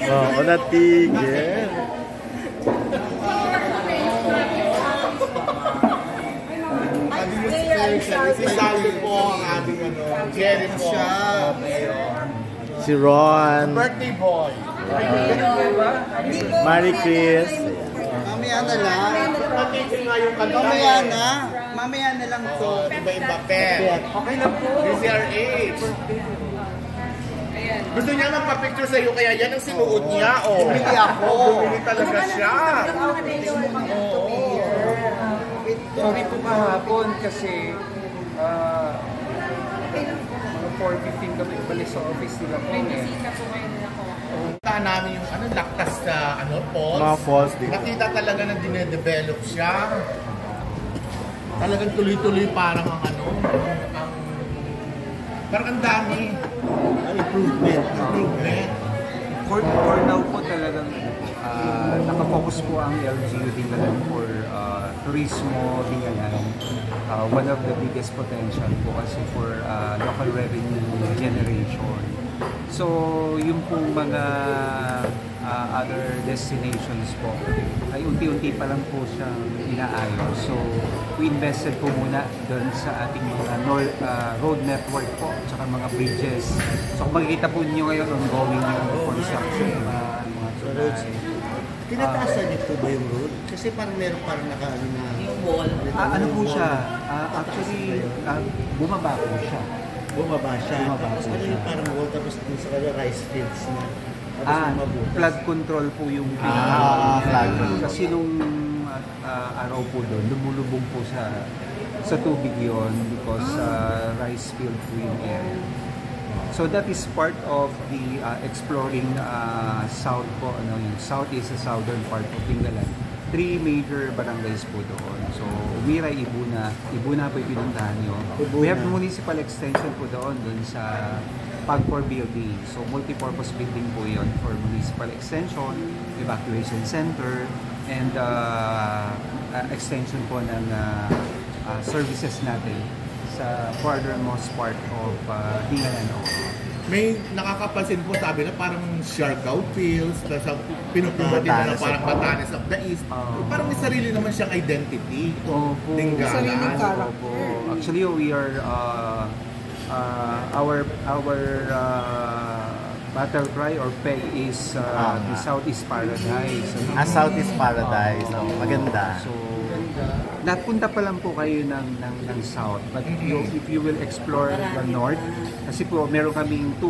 Oo, natigil. Si Sally po ang ating Jerry siya. Si Ron. Birthday boy. Marie Chris. Mamaya na lang. Mamaya na. Mamaya na lang to. Iba-iba pet. Okay lang po. DCRH. Gusto niya magpa-picture sa'yo, kaya yan ang sinuot niya. Bumili ako. Bumili talaga siya. Sorry po kahapon kasi mga 4:15 kami balik sa office nila po. Nakita namin yung laktas sa falls. Mga falls dito. Nakita talaga na dinedevelop siya. Talagang tuloy-tuloy parang parang ang dami. Improvement. For now po talagang nakafocus po ang LGU Dingalan for turismo Dingalan. One of the biggest potential po kasi for local revenue generation. So yung pong mga other destinations po ay unti-unti pa lang po siyang inaayos. So we invested po muna doon sa ating mga road network po at saka mga bridges. So kung makikita po niyo ngayon ongoing yung construction mga roads. Tinataasan niyo po ba yung road? Kasi parang meron parang yung wall. Ano po siya? Actually, bumaba po siya. Bumaba siya. Ano yung parang wall tapos sa rice fields na flood control po yung flood control. Kasi nung araw po doon, lumulubog po sa tubig yon because rice field po yung area. So that is part of the exploring south po, yung south is the southern part of Dingalan. 3 major barangays po doon. So Umira, Ibuna po yung pinuntahan nyo. We have municipal extension po doon sa PAGCOR building. So multi-purpose building po yon for municipal extension, evacuation center, and extension po ng services natin sa furthermost part of Dingalan. May nakakapansin po, sabi na parang Siargao Pills, pinupromote na parang Batanes of the East. Parang may sarili naman siyang identity. Dingalan. Actually, we are our battle cry or peg is the Southeast Paradise. Southeast Paradise. So, maganda. So, napunta pa lang po kayo ng south, but if you will explore the north, kasi po meron kaming 2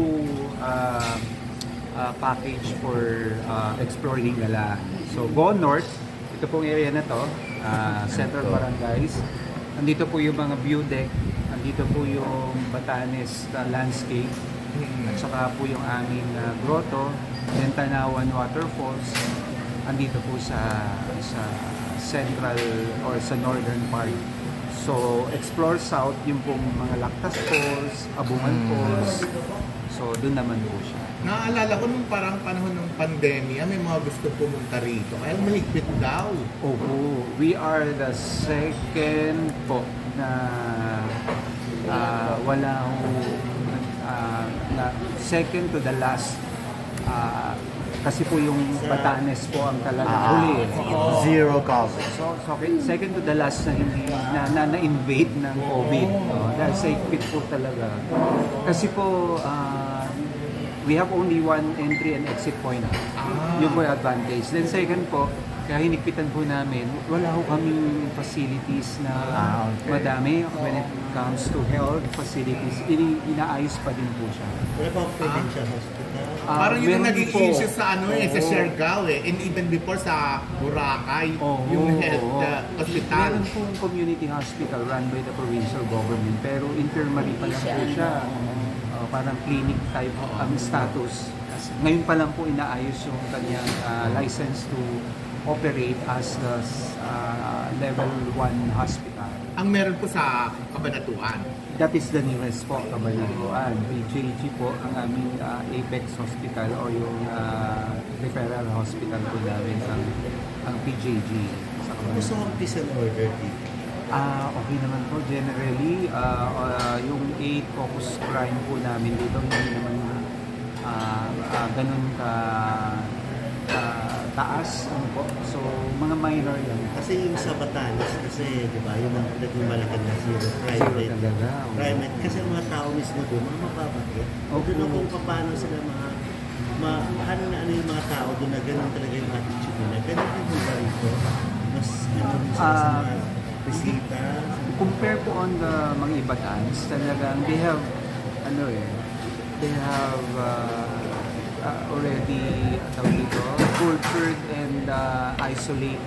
package for exploring Dingalan. So go north, ito pong area na to, Central Barangays. Andito po yung mga view deck, andito po yung Batanes landscape, at saka po yung aming grotto, then Tanawan Waterfalls, andito po sa central or sa northern part. So, explore south yung pong mga Lactas Falls, Abungan Falls. So, doon naman po siya. Naaalala ko nung parang panahon ng pandemya, may mga gusto pumunta rito. Kaya maligpit daw. Opo, we are the second po na second to the last kasi po yung Batanes po ang talagang huli. Zero coverage. So second to the last na hindi na-invade ng COVID. Dahil sa ikpit po talaga. Kasi po we have only one entry and exit point. Yung po yung advantage. Then second po, kaya hinigpitan po namin, wala ho kaming facilities na madami when it comes to health facilities. Inaayos pa din po siya. Wala pa provincial hospital. Parang yun naging issue sa sa Siargao and even before sa Boracay, yung health hospital. Meron pong community hospital run by the provincial government, pero infirmary pa lang po siya. Parang clinic type ang status. Ngayon pa lang po inaayos yung kanyang license to operate as the level 1 hospital. Ang meron po sa Cabanatuan. That is the nearest po, Cabanatuan. PJG po ang aming Apex Hospital o yung referral hospital po namin ang PJG. Gusto kong peace and order dito. Okay naman po. Generally, yung 8 focus crime po namin dito, hindi naman ganun ka taas. Ano po? So, mga minor yan. Kasi yung sa Batanes, kasi di ba, yung naging malaki na zero private. talaga. Private. Kasi ang mga tao mismo doon, mga mababakit. Okay. Doon kung paano sila ano yung mga tao doon na ganun talaga yung attitude nila. Ganun din yung rito. Mas ganun sila sa mga bisita. Compare po on the mga Ibatans, talagang they have already cultured and isolate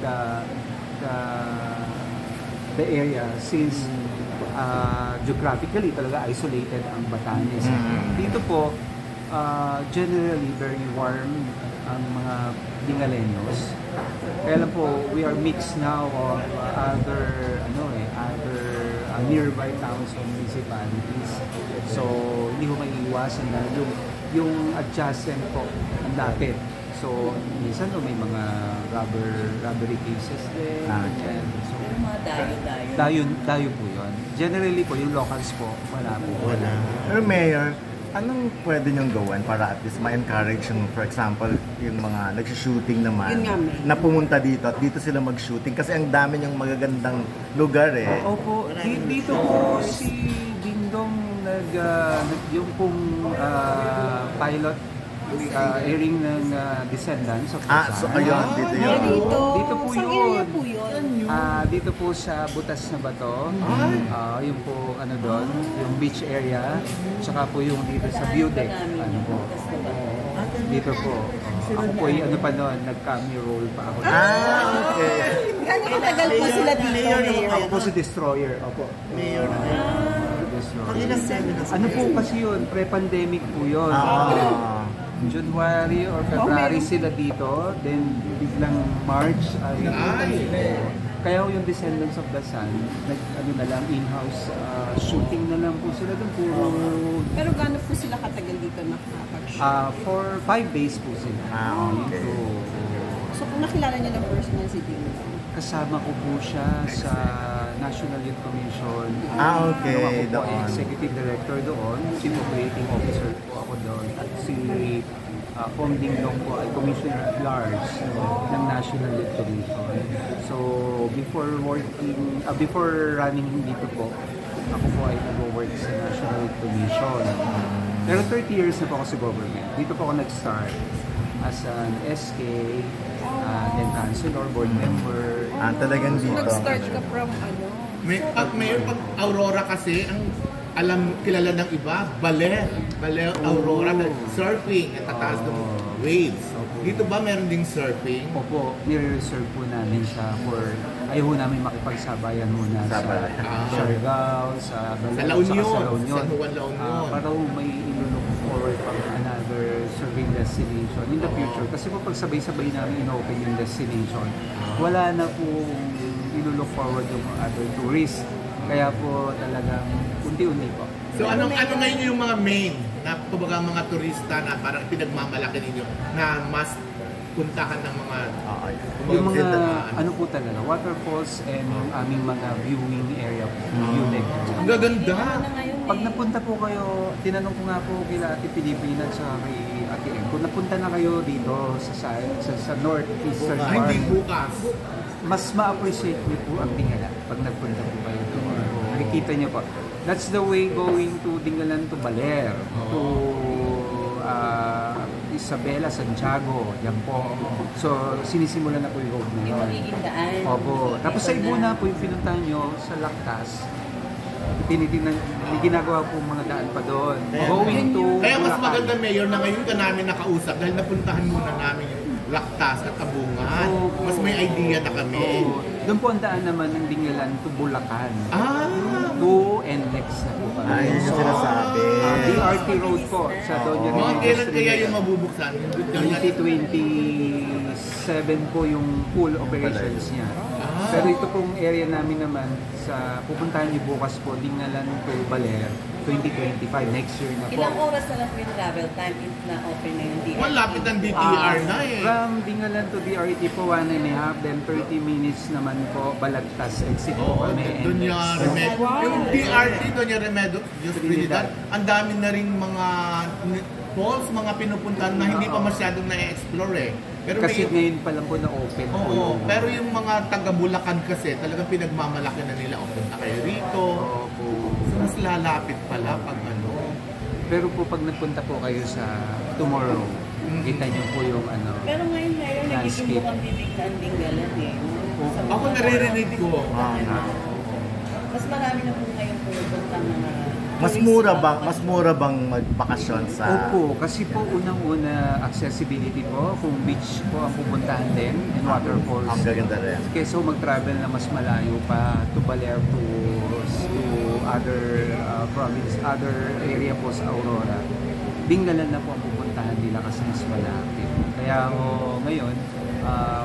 the area since geographically talaga isolated ang Batanes. Dito po generally very warm ang mga Bingaleños. Kaya lang po, we are mixed now of other nearby towns or municipalities. So, hindi ko maiiwasan na yung adjacent po ang lapit. So, minsan may mga robbery cases din. So, Pero mga dayo-dayo. dayo po yun. Generally po, yung locals po, wala po. Wala. Pero Mayor, anong pwede niyong gawin para at least ma-encourage yung, for example, yung mga nag-shooting naman Yun nga, May. na pumunta dito at dito sila mag-shooting kasi ang dami niyong magagandang lugar eh. Opo, dito po si Dingdong yung pong pilot airing ng Descendants of the So Sun. ayun, dito yun. Dito po Saan yun. area po yun? Dito po sa Butas na Bato. Yung po doon, yung beach area. Tsaka po yung dito sa view deck. Dito po. Ako po yung nag-cameo role pa ako. Okay. Gano'ng katagal po sila dito, Mayor? Ako po si Destroyer. Opo. Mayor na Destroyer. ilang seminars? Ano po kasi yun? Pre-pandemic po yun. January or February sila dito, then biglang March ay kaya yung Descendants of the Sun, na lang in-house shooting na lang po sila doon puro. Pero gano'n po sila katagal dito nakakapag-shoot? For 5 days po sila. Okay. So kung nakilala niyo ng personal si Ding, Kasama ko po siya sa National Youth Commission. Okay, Ako po ay doon. Executive Director doon, Chief Operating Officer po ako doon, at si Pong Ding Dong po ay Commissioner at Large ng National Youth Commission. So before running dito po, ako po ay nag-work sa National Youth Commission. Pero 30 years na po ako sa government. Dito po ako nag-start as an SK, then councilor, board member. Talagang dito. nag-start ka from Mayor, pag Aurora kasi, ang kilala ng iba, Baler Aurora, surfing, at tataas ng waves. Dito ba meron ding surfing? Opo, nire-reserve po namin siya for ayaw ho namin makipagsabayan muna sa Siargao, sa La Union, sa La Union. San Juan, La Union. Para ho may ilo-look forward pang another surfing destination in the future. Kasi po pag sabay-sabay namin in-open yung destination, wala na po ilo-look forward yung other tourists. Kaya po talagang unti-unti po. So ano ngayon yung mga main na kumbaga mga turista na parang pinagmamalaki ninyo na mas puntahan ng mga Yung mga ano po talaga, waterfalls and yung aming mga viewing area po, view deck. ang gaganda. Pag napunta po kayo, tinanong ko nga po kila Ate Pilipina at kay Ate M, kung napunta na kayo dito sa northeastern Hindi part, bukas. mas ma-appreciate niyo po ang Dingalan pag nagpunta po kayo doon. Nakikita niyo po. That's the way going to Dingalan to Baler, to Isabela, Santiago, yan po. So, sinisimulan na po yung road na yun. magiging daan. Opo. Tapos sa Ibuna po yung pinuntahan nyo sa Lactas, tinitingnan, may ginagawa po mga daan pa doon. Going to Kaya mas Bulacan. maganda, Mayor, na ngayon ka namin nakausap dahil napuntahan muna namin yung Lactas at Tabungan. Opo. Mas may idea na kami. Oo. Doon po ang daan naman ng Dingalan to Bulacan. To NLEX na po pa. Yun yung sinasabi. DRT Road po sa Doña Mga Rita kailan Street. kaya yung mabubuksan? 2027 po yung full operations niya. Pero ito pong area namin naman sa pupuntahan niyo bukas po, Dingalan to Baler, 2025, next year na po. Ilang oras na lang po yung travel time if na-open na yung DRT? Malapit ang DTR na eh. From Dingalan to DRT po, 1.5, then 30 minutes naman po, Balagtas, exit po kami. Doña Remedio. Yung DRT, Doña Remedio, Diyos Trinidad, ang dami na rin mga falls, mga pinupuntahan na hindi pa masyadong na-explore eh. Pero Kasi ngayon pa lang po na-open po Oo, yung... pero yung mga taga-Bulacan kasi talagang pinagmamalaki na nila. O, punta kayo rito. Opo. So, mas lalapit pala pag ano. Pero po pag nagpunta po kayo sa tomorrow, kita niyo po yung ano... Pero ngayon nagiging Landscape. mukhang bibiglaan din galan eh. Sa Ako mga- naririnig ko. Mas marami na po ngayon pupunta na Mas mura bang magbakasyon sa... Opo, kasi po unang-una accessibility po, kung beach po ang pupuntahan din and waterfalls. Ang gaganda rin. Okay, so mag-travel na mas malayo pa to Baler to other province, other area po sa Aurora. Dingalan na po ang pupuntahan nila kasi mas malapit. Kaya ngayon,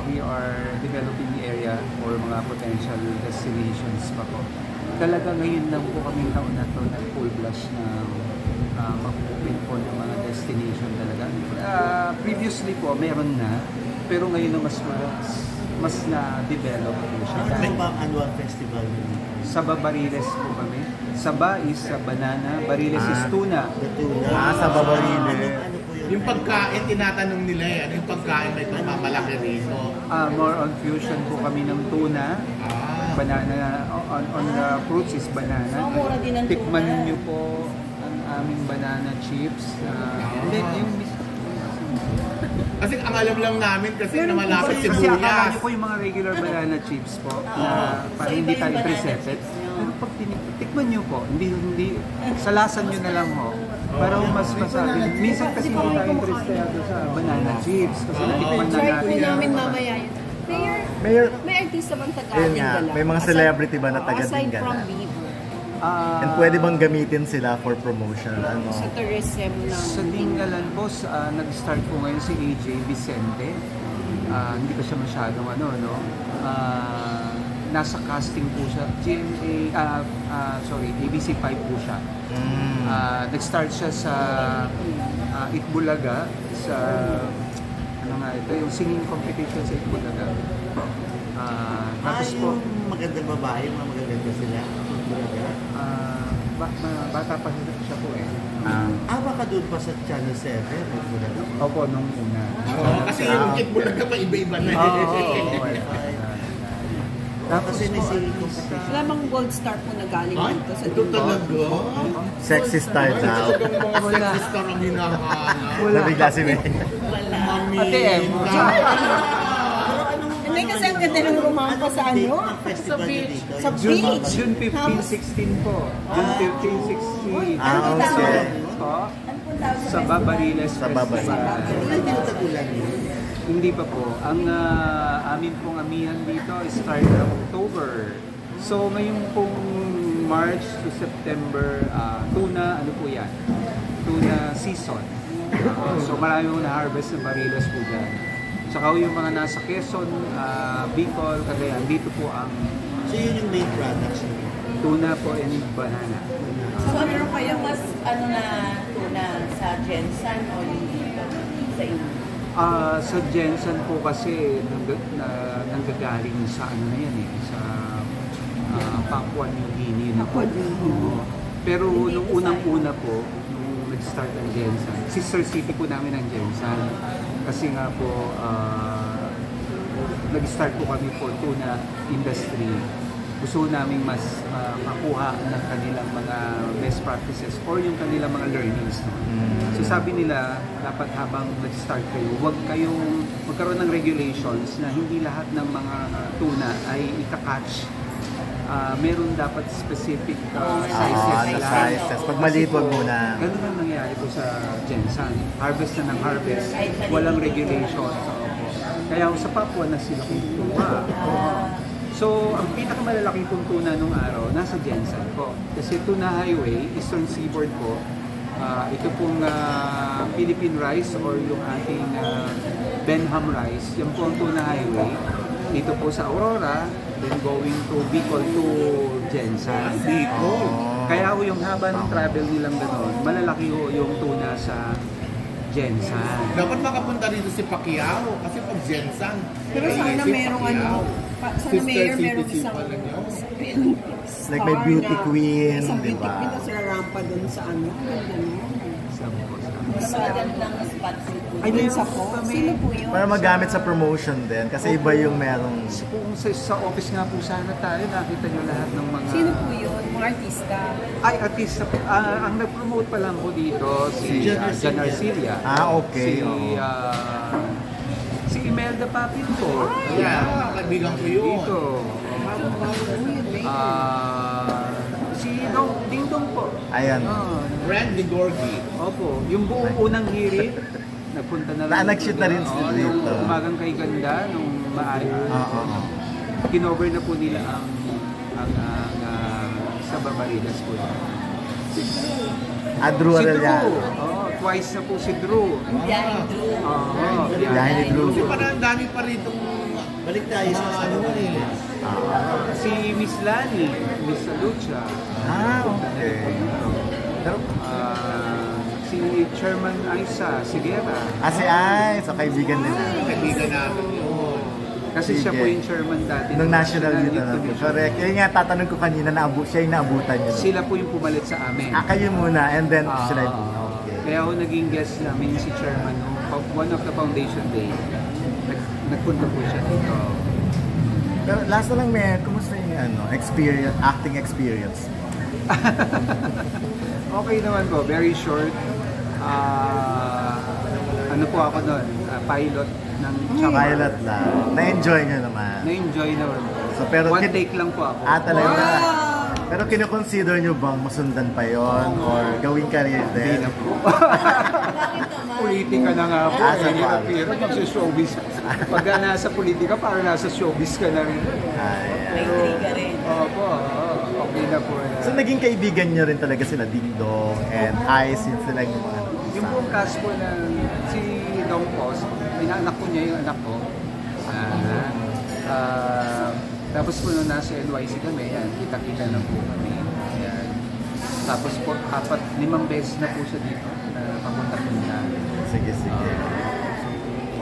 we are developing the area for mga potential destinations pa po. Talaga ngayon lang po kaming taon na to na full blush na mag-open po ng mga destination talaga. Previously po, meron na, pero ngayon na mas na-develop po siya. Ano ba ang annual festival? Sa Bariles po kami. Saba is sa banana, Bariles is tuna. The tuna. Sa Babarili. Ano po yun? Yung pagkain, tinatanong nila eh. Ano yung pagkain may pagmamalaki rito? More on fusion po kami ng tuna. Banana, on the fruits is banana. So, mura din ang Tikman tuna. niyo po ang aming banana chips. Hindi, yung Kasi ang alam lang namin kasi na malapit si kasi akala Buyas. niyo po yung mga regular banana chips po na parang So, hindi iba yung tayo banana presetted. chips niyo. Pero pag tikman niyo po, hindi salasan niyo na lang ho. Para mas masabi. Minsan kasi hindi tayo interesado sa banana chips kasi natikman na Try natin. po namin mamaya yun. Mayor, May artista bang taga Yun nga, Dingalan? may mga celebrity ba na taga Aside Dingalan? from Vivo, and pwede bang gamitin sila for promotion? Ano? sa tourism ng Sa Dingalan boss, nag-start po ngayon si AJ Vicente. Hindi pa siya masyadong nasa casting po siya. ABC5 po siya. Nag-start siya sa Itbulaga, sa yung singing competition sa Itbulaga. Tapos po, yung magandang babae, mga magaganda sila. bata pa siya po eh. Baka doon pa sa Channel 7. Opo, nung una. Kasi yung Itbulaga pa iba-iba na. Tapos Kasi may po, singing competition. Wala bang gold star po na galing Ay, dito sa ito talaga. Sexy star daw. Talagang mga sexy star ang hinahanap. Nabigla si May. Mami. Ate Em. Hindi kasi ang ganda ng rumampa sa ano? Sa beach. Sa beach. June 15, 16 po. June 15, 16. Okay. Po. Sa Bariles Sa Bariles. Festival. Hindi na tagulan yun. Hindi pa po. Ang amin pong amihan dito is start of October. So ngayon pong March to September, tuna, ano po yan? Tuna season. So marami mo na-harvest ng Bariles po dyan. Tsaka yung mga nasa Quezon, Bicol, Cagayan, dito po ang So yun yung main products nila. tuna po and banana. So ano kaya mas tuna sa Jensen o yung dito sa inyo? Sa Jensen po kasi nanggagaling sa ano na yan eh, sa Papua New Guinea na po. Pero nung unang-una po, nung nag-start ang Jensen, sister city po namin ang Jensen. Kasi nga po, nag-start po kami for tuna industry. Gusto namin mas makuha ng kanilang mga best practices or yung kanilang mga learnings. No? So sabi nila, dapat habang nag-start kayo, huwag kayong magkaroon ng regulations na hindi lahat ng mga tuna ay ika-catch. Meron dapat specific sizes na nila. sizes. Pag maliit, wag muna. Ganun ang nangyayari po sa Jensen. Harvest na ng harvest, walang regulations. Kaya sa Papua na sila kuha. So, ang pinakamalalaking pong tuna nung araw, nasa Jensen po. Kasi Tuna Highway, Eastern Seaboard po, ito pong Philippine rice or yung ating Benham rice, yan po ang Tuna Highway. Dito po sa Aurora, then going to Bicol to Jensen. Bicol. Kaya ho yung haba ng travel nilang gano'n, malalaki ho yung tuna sa Jensen. Dapat makapunta rito si Pacquiao kasi pag Jensen. Pero sana merong sana merong isang Like may beauty queen, isang di beauty ba? queen tapos rampa dun sa ano. Ganda nun. Sa Magandang spots po. Ay, meron Sa po po? kami. Sino po yun? Para magamit sa promotion din. Kasi iba yung merong... Kung sa office nga po sana tayo, nakita nyo lahat ng mga... Sino po yun? Mga artista? Ay, artista po. Ang nag-promote pa lang po dito, si Jan Arcilla. Okay. Si Imelda Papin po. Yeah, kaibigan ko yun. Dito. Si Ding Dong po. Ayan. Randy Gorgie. Opo. Yung buong unang hirit, nagpunta na lang. Nag-shoot na rin sila dito. Yung umagang kay ganda, nung kinover na po nila ang sa Barbaridas po. Drew Si Drew. Arellano. Twice na po si Drew. Biyahe Drew. Biyahe ni Drew. Kasi parang ang dami pa rito. Balik tayo sa ano mo eh. Si Miss Lani, Miss Lucha. Okay. Pero, Si Chairman Aisa Sigera. si Ay, so kaibigan nila. Kaibigan namin yun. Kasi siya po yung chairman dati. Nung National Youth Youth na po. Commission. Correct. Yun nga, tatanong ko kanina, siya yung naabutan niyo. Sila po yung pumalit sa amin. Kayo muna, and then sila. Okay. Kaya ako naging guest namin si chairman nung one of the foundation day. Nagpunta po siya dito. Pero last na lang, kumusta yung experience, acting experience? Okay naman po, very short. Ano po ako doon? Pilot ng Chamba. Pilot lang. Na-enjoy nyo naman. Na-enjoy naman. So, pero One take lang po ako. Talaga. Pero kinoconsider nyo bang masundan pa yon or gawing career Hindi din? na po. Politika na nga po. Sa Hirap magsa-showbiz. Pagka nasa politika, parang nasa showbiz ka na rin. May intriga rin. Opo, okay na po. So naging kaibigan nyo rin talaga sila Ding Dong and Ice, yun sila yung mga... Yung buong cast po na si Dong Pos, inaanak ko niya yung anak ko. Tapos po nung nasa NYC kami, yan, kita-kita na po kami. Yan. Tapos po, 5 beses na po siya dito na papunta-punta. Sige.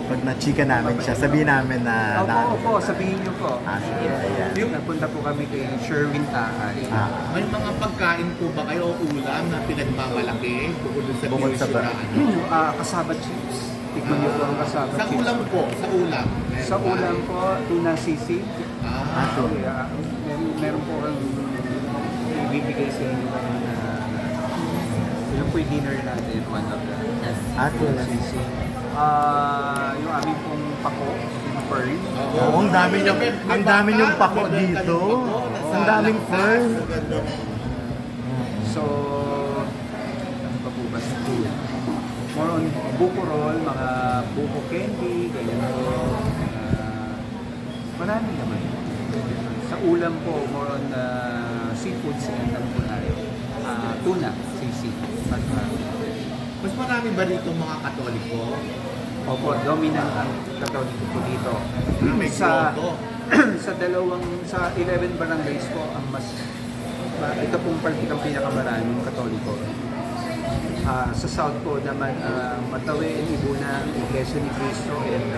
Pag na-chika namin siya, sabihin namin na... Opo, sabihin niyo po. Sige, ayan. Napunta po kami kay Sherwin Taay. May mga pagkain po ba kayo o ulam na pinagmamalaki bukod sa Bukod sa fusion na Kasaba chips. Tikman niyo po ang kasaba Sa chips. ulam po, sa ulam. Sa ulam po, tuna sisig. Meron po kang ibibigay sa inyo na yun po yung dinner natin, one of the Tuna sisig. Yung aming pong pako, yung fern. Oo, ang dami yung pako dito. Ang daming fern. So, ano pa po ba sa food? More on buko roll, mga buko candy, ganyan po. Marami naman. Sa ulam po, more on seafoods and ano po tayo. Tuna, sisig. Mas marami ba rito mga Katoliko? Opo, dominant ang Katoliko po dito. May grotto. Sa 11 barangays po, ang ito pong partigang pinakamaraming Katoliko. Sa South po naman, Matawin, Ibunang, Iglesia ni Cristo, and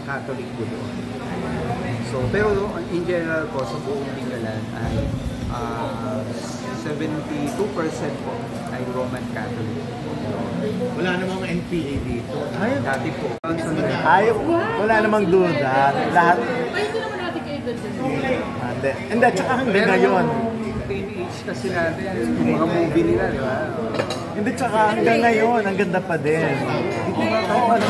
Catholic po doon. So, pero in general po, sa buong Lingalan ay 72% po ay Roman Catholic. Wala namang NPA dito. Dati po. Wala namang duda. Lahat. Pwede naman natin kayo doon. Hindi, tsaka hanggang ngayon. Teenage kasi natin, yung mga movie nila, di ba? Hindi, tsaka hanggang ngayon, ang ganda pa din.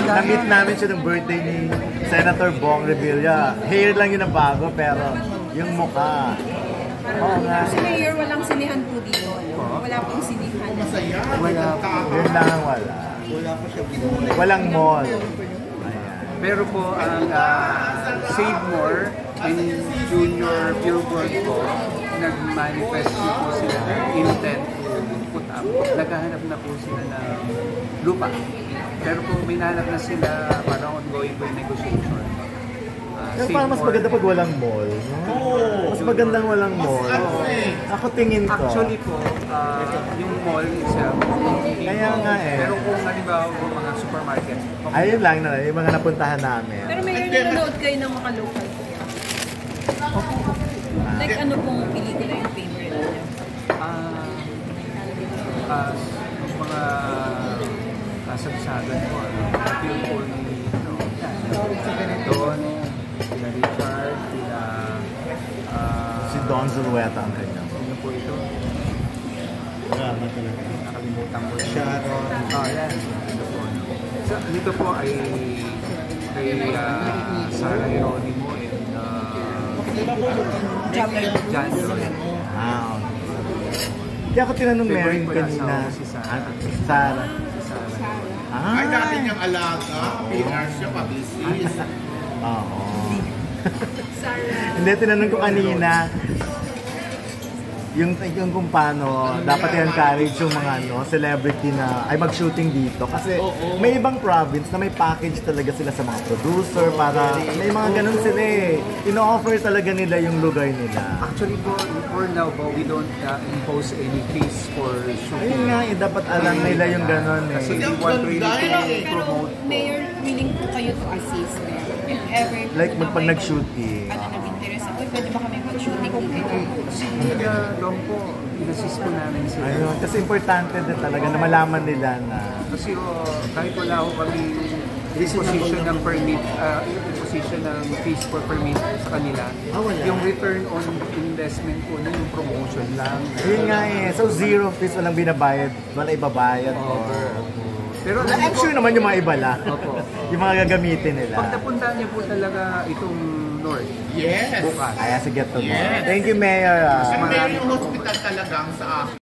Na-meet namin siya ng birthday ni Senator Bong Revilla. Hair lang yun ang bago, pero yung mukha. Oo nga. Si Mayor, walang sinihan po dito. Wala pong sinihan. Masaya. Wala. Yun lang ang wala. Wala pa siya Walang mall. Pero po, ang Save More and Junior Billboard po, nag-manifest po sila ng intent to put up. Naghahanap na po sila ng lupa. Pero po, may nahanap na sila para ongoing po yung negotiation. Pero parang mas maganda pag walang mall. Mas magandang walang mall. Ako tingin ko. Actually po, yung mall itself, Kaya nga eh. pero kung halimbawa po mga supermarket, Ayun lang na, yung mga napuntahan namin. Pero Mayor, nanonood kayo ng mga local. Like ano pong pelikula yung favorite niyo? mga kasagsagan po, feel po ni Don, sila Richard, sila Si Don Zulueta ang kanyang. sino po ito? Drama talaga. Nakalimutan ko. Sharon. Yan. Ito po. So, dito po ay kay Sarah Geronimo and John Geronimo. Ah, okay. Kaya ako tinanong Mary Favorite ko yung kanina. asawa ko, si Sarah. Sarah. Sarah. Ay, dati niyang alaga. PR siya, publicist. Oo. Hindi, tinanong ko kanina yung kung paano dapat i-encourage yung mga celebrity na ay mag-shooting dito kasi may ibang province na may package talaga sila sa mga producer para may mga ganun sila eh. Ino-offer talaga nila yung lugar nila. Actually po, for now po, we don't impose any fees for shooting. Ayun nga, dapat alam nila yung ganun eh. Kasi we want really to promote po. Mayor, willing po kayo to assist them. If ever, Like pag nag-shooting. nag-interest ako, pwede ba kami mag-shooting dito? Kasi doon po, inassist po namin sila. Ayun, kasi importante din talaga na malaman nila na Kasi kahit wala ko kami imposition ng permit, imposition ng fees for permit sa kanila, yung return on investment po na yung promotion lang. yun nga eh. So zero fees walang binabayad, wala ibabayad. Pero I'm sure naman yung mga iba lang. Opo. Yung mga gagamitin nila. Pag napuntahan niyo po talaga itong North, Yes. bukas. Kaya sige to. Yes. Thank you, Mayor. Kasi meron yung hospital talagang sa